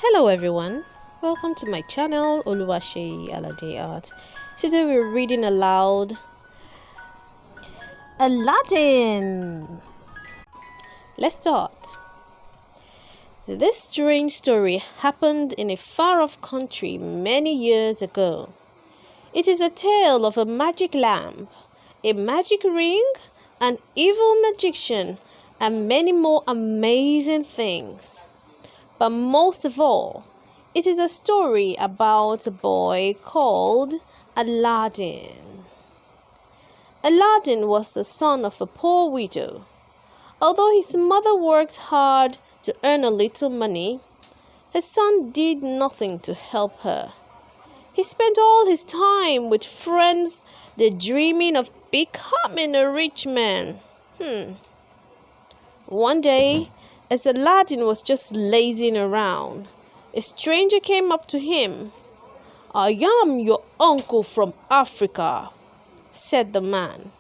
Hello everyone, welcome to my channel Aladdin. Today we're reading aloud Aladdin. Let's start. This strange story happened in a far-off country many years ago. It is a tale of a magic lamp, a magic ring, an evil magician, and many more amazing things. But most of all, it is a story about a boy called Aladdin. Aladdin was the son of a poor widow. Although his mother worked hard to earn a little money, his son did nothing to help her. He spent all his time with friends, daydreaming of becoming a rich man. One day, as Aladdin was just lazing around, a stranger came up to him. "I am your uncle from Africa," said the man.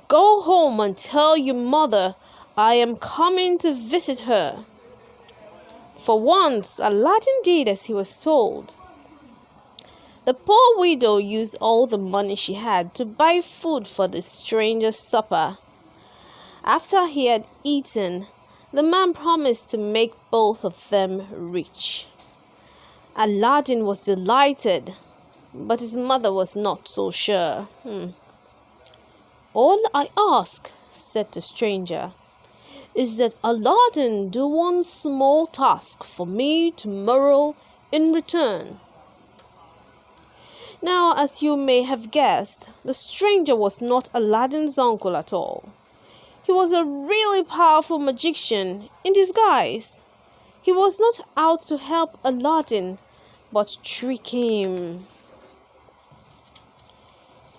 "Go home and tell your mother I am coming to visit her." For once, Aladdin did as he was told. The poor widow used all the money she had to buy food for the stranger's supper. After he had eaten, the man promised to make both of them rich. Aladdin was delighted, but his mother was not so sure. "All I ask," said the stranger, "is that Aladdin do one small task for me tomorrow in return." Now, as you may have guessed, the stranger was not Aladdin's uncle at all. He was a really powerful magician in disguise. He was not out to help Aladdin, but trick him.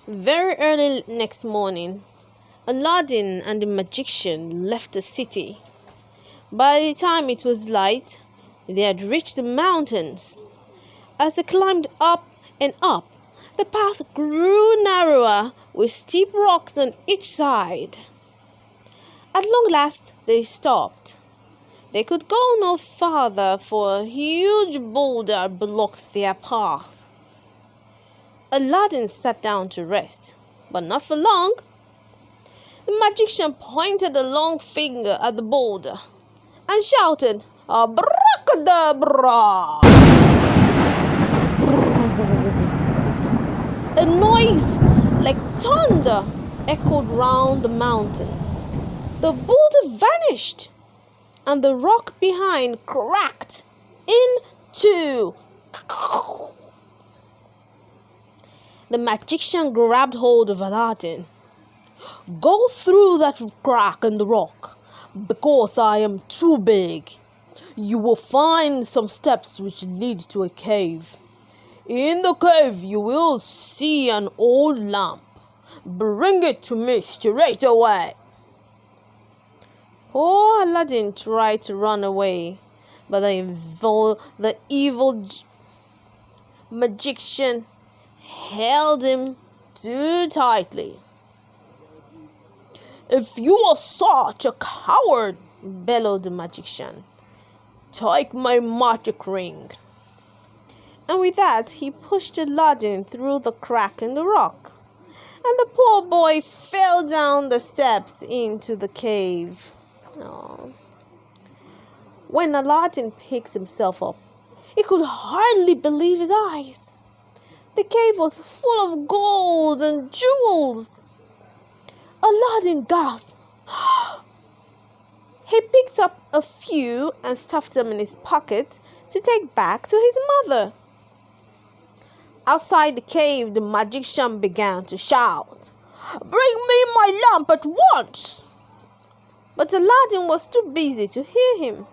Very early next morning, Aladdin and the magician left the city. By the time it was light, they had reached the mountains. As they climbed up and up, the path grew narrower with steep rocks on each side. At long last, they stopped. They could go no farther, for a huge boulder blocked their path. Aladdin sat down to rest, but not for long. The magician pointed a long finger at the boulder and shouted, "Abracadabra!" A noise like thunder echoed round the mountains. The boulder vanished, and the rock behind cracked in two. The magician grabbed hold of Aladdin. "Go through that crack in the rock, because I am too big. You will find some steps which lead to a cave. In the cave you will see an old lamp. Bring it to me straight away." Poor Aladdin tried to run away, but the evil magician held him too tightly. "If you are such a coward," bellowed the magician, "take my magic ring." And with that, he pushed Aladdin through the crack in the rock, and the poor boy fell down the steps into the cave. When Aladdin picked himself up, he could hardly believe his eyes. The cave was full of gold and jewels. Aladdin gasped. He picked up a few and stuffed them in his pocket to take back to his mother. Outside the cave, the magician began to shout, "Bring me my lamp at once!" But Aladdin was too busy to hear him.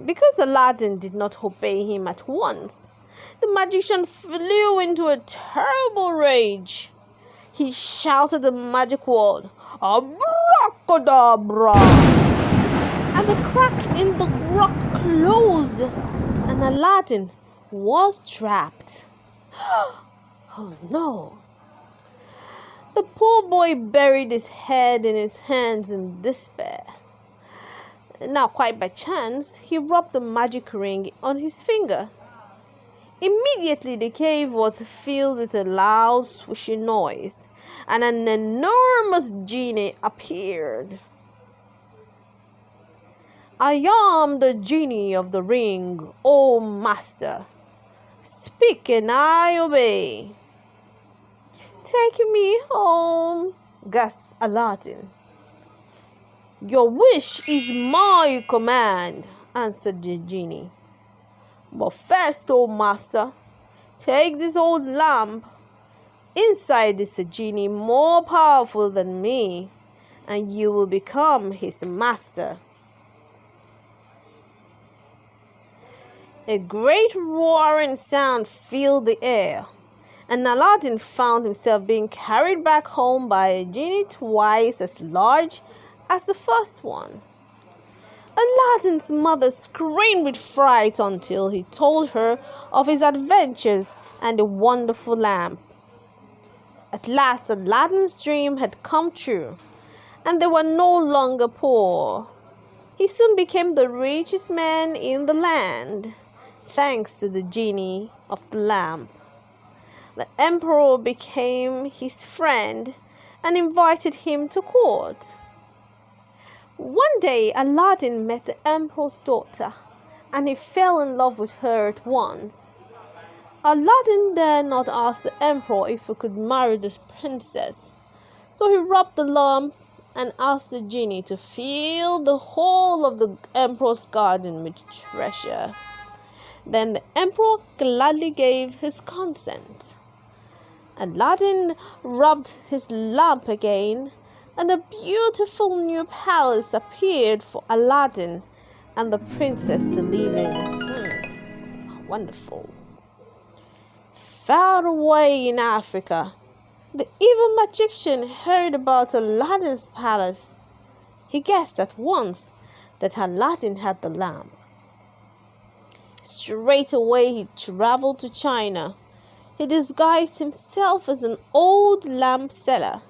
Because Aladdin did not obey him at once, the magician flew into a terrible rage. He shouted the magic word, "Abracadabra!" And the crack in the rock closed, and Aladdin was trapped. Oh no! The poor boy buried his head in his hands in despair. Now, quite by chance, he rubbed the magic ring on his finger. Immediately, the cave was filled with a loud swishing noise, and an enormous genie appeared. "I am the genie of the ring, O master. Speak and I obey." "Take me home," gasped Aladdin. "Your wish is my command," answered the genie. "But first, O master, take this old lamp. Inside is a genie more powerful than me, and you will become his master." A great roaring sound filled the air, and Aladdin found himself being carried back home by a genie twice as large as the first one. Aladdin's mother screamed with fright until he told her of his adventures and the wonderful lamp. At last, Aladdin's dream had come true, and they were no longer poor. He soon became the richest man in the land, thanks to the genie of the lamp. The emperor became his friend and invited him to court. One day, Aladdin met the emperor's daughter, and he fell in love with her at once. Aladdin dared not ask the emperor if he could marry the princess, so he rubbed the lamp and asked the genie to fill the whole of the emperor's garden with treasure. Then the emperor gladly gave his consent. Aladdin rubbed his lamp again, and a beautiful new palace appeared for Aladdin and the princess to live in. Wonderful. Far away in Africa, the evil magician heard about Aladdin's palace. He guessed at once that Aladdin had the lamp. Straight away he traveled to China. He disguised himself as an old lamp seller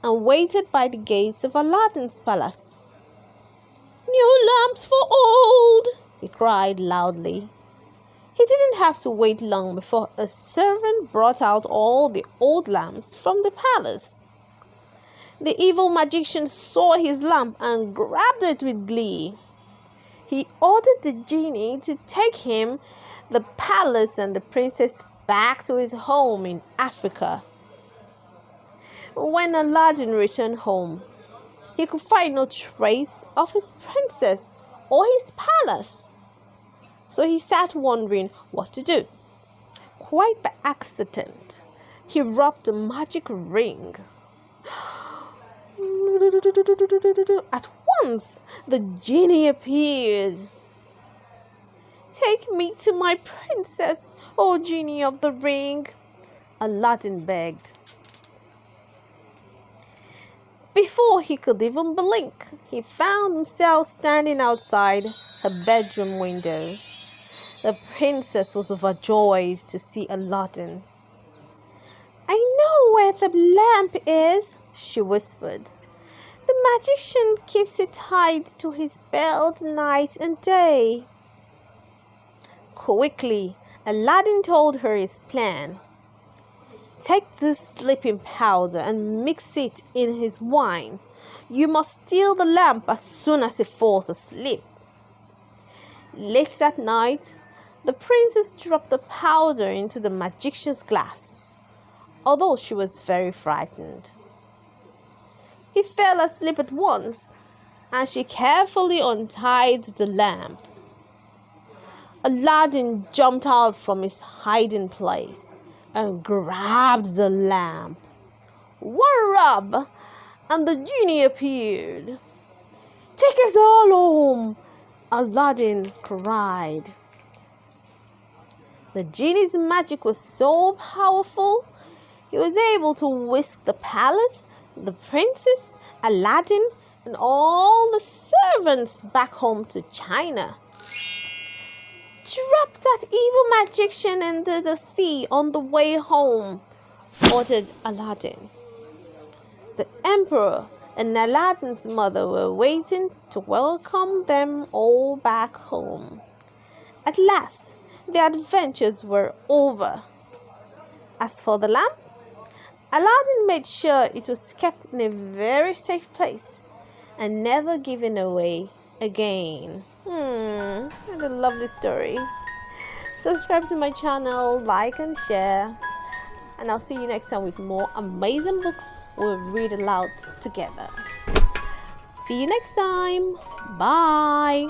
and waited by the gates of Aladdin's palace. "New lamps for old," he cried loudly. He didn't have to wait long before a servant brought out all the old lamps from the palace. The evil magician saw his lamp and grabbed it with glee. He ordered the genie to take him, the palace, and the princess back to his home in Africa. When Aladdin returned home, he could find no trace of his princess or his palace. So he sat wondering what to do. Quite by accident, he rubbed the magic ring. At once, the genie appeared. "Take me to my princess, O genie of the ring," Aladdin begged. Before he could even blink, he found himself standing outside her bedroom window. The princess was overjoyed to see Aladdin. "I know where the lamp is," she whispered. "The magician keeps it tied to his belt night and day." Quickly, Aladdin told her his plan. "Take this sleeping powder and mix it in his wine. You must steal the lamp as soon as he falls asleep." Late that night, the princess dropped the powder into the magician's glass, although she was very frightened. He fell asleep at once, and she carefully untied the lamp. Aladdin jumped out from his hiding place and grabbed the lamp. One rub, and the genie appeared. "Take us all home," Aladdin cried. The genie's magic was so powerful, he was able to whisk the palace, the princess, Aladdin, and all the servants back home to China. "Drop that evil magician into the sea on the way home," ordered Aladdin. The emperor and Aladdin's mother were waiting to welcome them all back home. At last, their adventures were over. As for the lamp, Aladdin made sure it was kept in a very safe place and never given away again. What a lovely story. Subscribe to my channel, like and share, and I'll see you next time with more amazing books we'll read aloud together. See you next time. Bye.